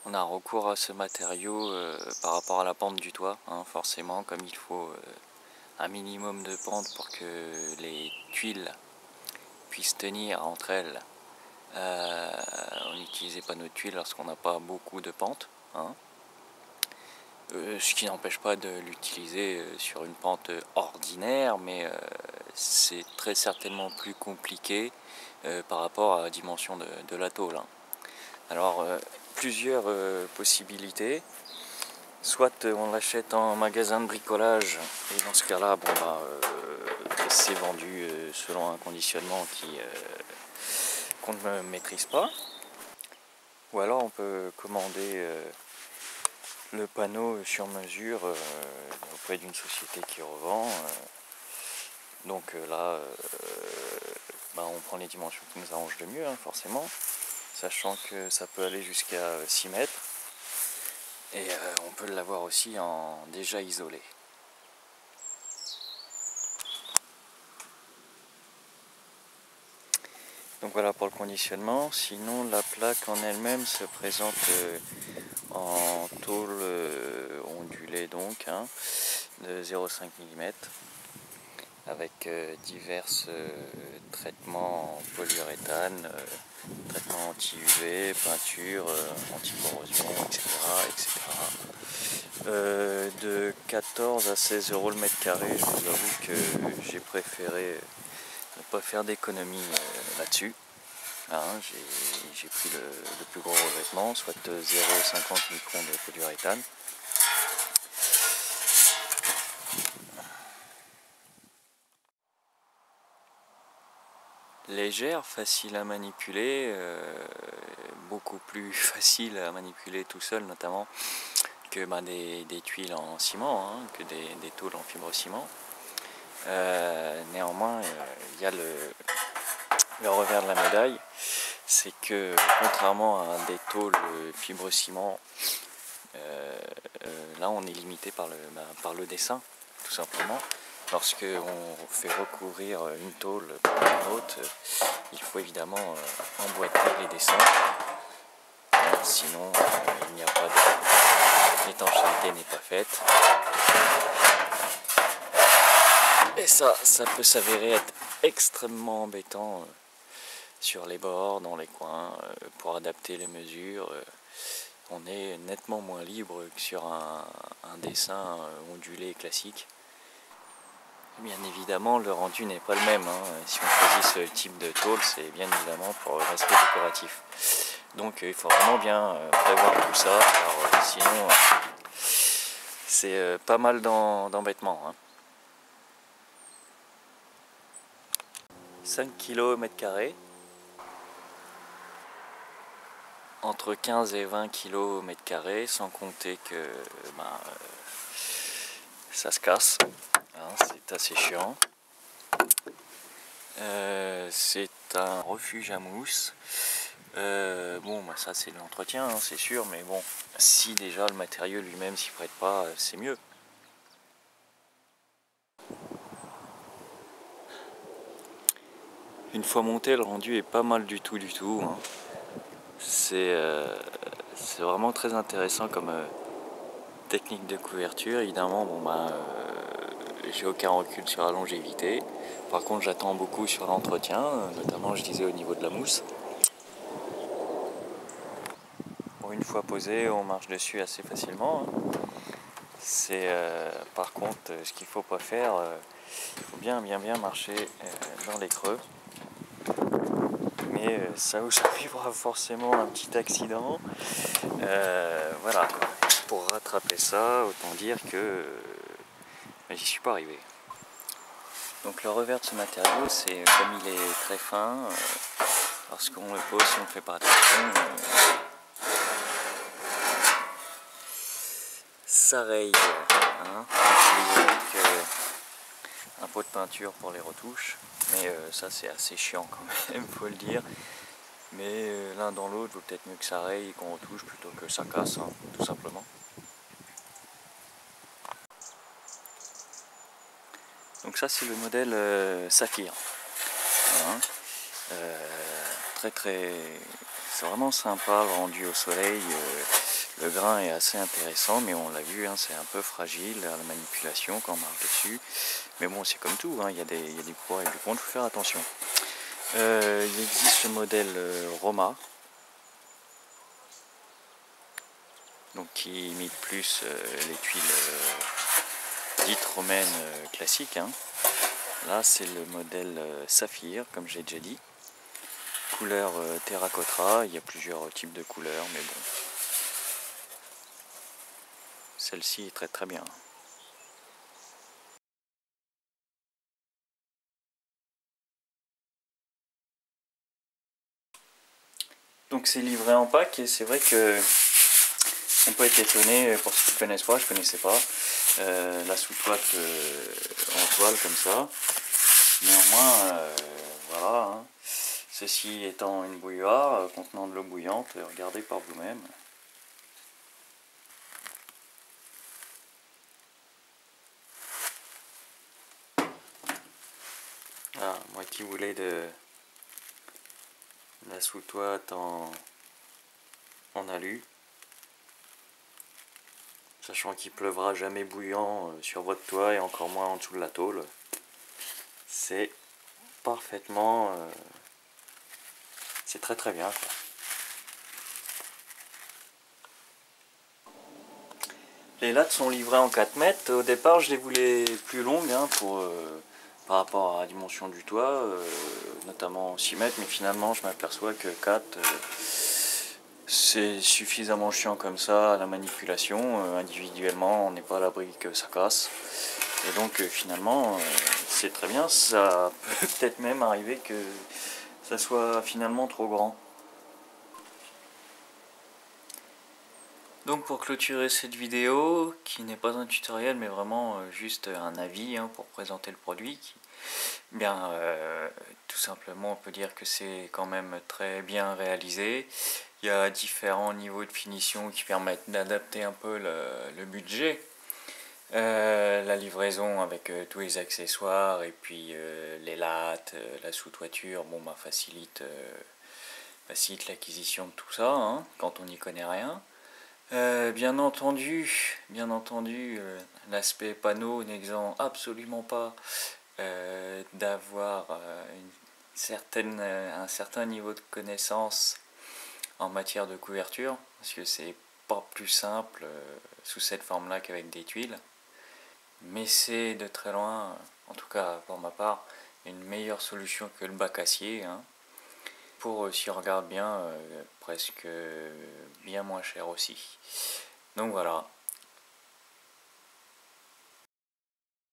On a recours à ce matériau par rapport à la pente du toit, hein, forcément, comme il faut un minimum de pente pour que les tuiles puissent tenir entre elles. On n'utilisait pas nos tuiles lorsqu'on n'a pas beaucoup de pente, hein. Ce qui n'empêche pas de l'utiliser sur une pente ordinaire, mais c'est très certainement plus compliqué par rapport à la dimension de la tôle, hein. Alors, plusieurs possibilités. Soit on l'achète en magasin de bricolage, et dans ce cas-là, bon, c'est vendu selon un conditionnement qu'on ne maîtrise pas. Ou alors on peut commander le panneau sur mesure auprès d'une société qui revend. Donc là, on prend les dimensions qui nous arrangent le mieux, hein, forcément, sachant que ça peut aller jusqu'à 6 mètres. Et on peut l'avoir aussi en déjà isolé. Donc voilà pour le conditionnement. Sinon, la plaque en elle-même se présente en tôle ondulée, donc, hein, de 0,5 mm, avec divers traitements en polyuréthane, traitement anti-UV, peinture, anti-corrosion, etc. De 14 à 16 euros le mètre carré. Je vous avoue que j'ai préféré ne pas faire d'économie là-dessus. Hein, j'ai pris le plus gros revêtement, soit 0,50 microns de polyuréthane. Légère, facile à manipuler, beaucoup plus facile à manipuler tout seul notamment que des tuiles en ciment, hein, que des tôles en fibre ciment. Néanmoins, il y a le revers de la médaille, c'est que contrairement à des tôles fibre ciment, là on est limité par le dessin, tout simplement. Lorsqu'on fait recourir une tôle par une autre, il faut évidemment emboîter les dessins, sinon il n'y a pas l'étanchéité n'est pas faite. Et ça peut s'avérer être extrêmement embêtant sur les bords, dans les coins, pour adapter les mesures. On est nettement moins libre que sur un dessin ondulé classique. Bien évidemment, le rendu n'est pas le même, hein. Si on choisit ce type de tôle, c'est bien évidemment pour l'aspect décoratif. Donc il faut vraiment bien prévoir tout ça, car sinon c'est pas mal d'embêtements, hein. 5 kg mètre carré, entre 15 et 20 kg mètre carré, sans compter que ça se casse, hein, c'est assez chiant. C'est un refuge à mousse. Ça c'est de l'entretien, hein, c'est sûr, mais bon, si déjà le matériau lui-même s'y prête pas, c'est mieux. Une fois monté, le rendu est pas mal du tout, hein. C'est vraiment très intéressant comme technique de couverture. Évidemment, j'ai aucun recul sur la longévité. Par contre, j'attends beaucoup sur l'entretien, notamment je disais au niveau de la mousse. Une fois posé, on marche dessus assez facilement, hein. C'est par contre ce qu'il ne faut pas faire, il faut bien marcher dans les creux. Mais ça vous arrivera forcément un petit accident. Voilà, quoi. Pour rattraper ça, autant dire que j'y suis pas arrivé. Donc le revers de ce matériau, c'est comme il est très fin, lorsqu'on le pose, si on ne fait pas attention, ça raye, hein. Un pot de peinture pour les retouches, mais ça c'est assez chiant quand même, faut le dire. Mais l'un dans l'autre, vaut peut-être mieux que ça raye et qu'on retouche plutôt que ça casse, hein, tout simplement. Donc ça c'est le modèle Saphir, hein. c'est vraiment sympa, le rendu au soleil. Le grain est assez intéressant, mais on l'a vu, hein, c'est un peu fragile la manipulation quand on marche dessus. Mais bon, c'est comme tout, hein, il y a des pour et du contre, il faut faire attention. Il existe le modèle Roma, donc qui imite plus les tuiles dites romaines classiques. Hein. Là, c'est le modèle Saphir, comme j'ai déjà dit. Couleur terracotta, il y a plusieurs types de couleurs, mais bon. Celle-ci est très très bien. Donc c'est livré en pack et c'est vrai que on peut être étonné, pour ceux qui ne connaissent pas, je ne connaissais pas, la sous-toite en toile comme ça. Néanmoins, voilà, hein. Ceci étant une bouilloire contenant de l'eau bouillante, regardez par vous-même. Ah, moi qui voulais de la sous-toite en alu, sachant qu'il pleuvra jamais bouillant sur votre toit et encore moins en dessous de la tôle, c'est parfaitement, c'est très très bien, quoi. Les lattes sont livrées en 4 mètres. Au départ, je les voulais plus longues hein, par rapport à la dimension du toit, notamment 6 mètres, mais finalement, je m'aperçois que 4, c'est suffisamment chiant comme ça, la manipulation. Individuellement, on n'est pas à l'abri que ça casse. Et donc, finalement, c'est très bien. Ça peut peut-être même arriver que ça soit finalement trop grand. Donc pour clôturer cette vidéo, qui n'est pas un tutoriel mais vraiment juste un avis hein, pour présenter le produit, bien tout simplement on peut dire que c'est quand même très bien réalisé. Il y a différents niveaux de finition qui permettent d'adapter un peu le budget. La livraison avec tous les accessoires et puis les lattes, la sous-toiture, bon bah facilite l'acquisition de tout ça hein, quand on n'y connaît rien. Bien entendu, l'aspect panneau n'exempte absolument pas d'avoir un certain niveau de connaissance en matière de couverture, parce que c'est pas plus simple sous cette forme-là qu'avec des tuiles. Mais c'est de très loin, en tout cas pour ma part, une meilleure solution que le bac acier. Hein. Pour, si on regarde bien, presque bien moins cher aussi. Donc voilà,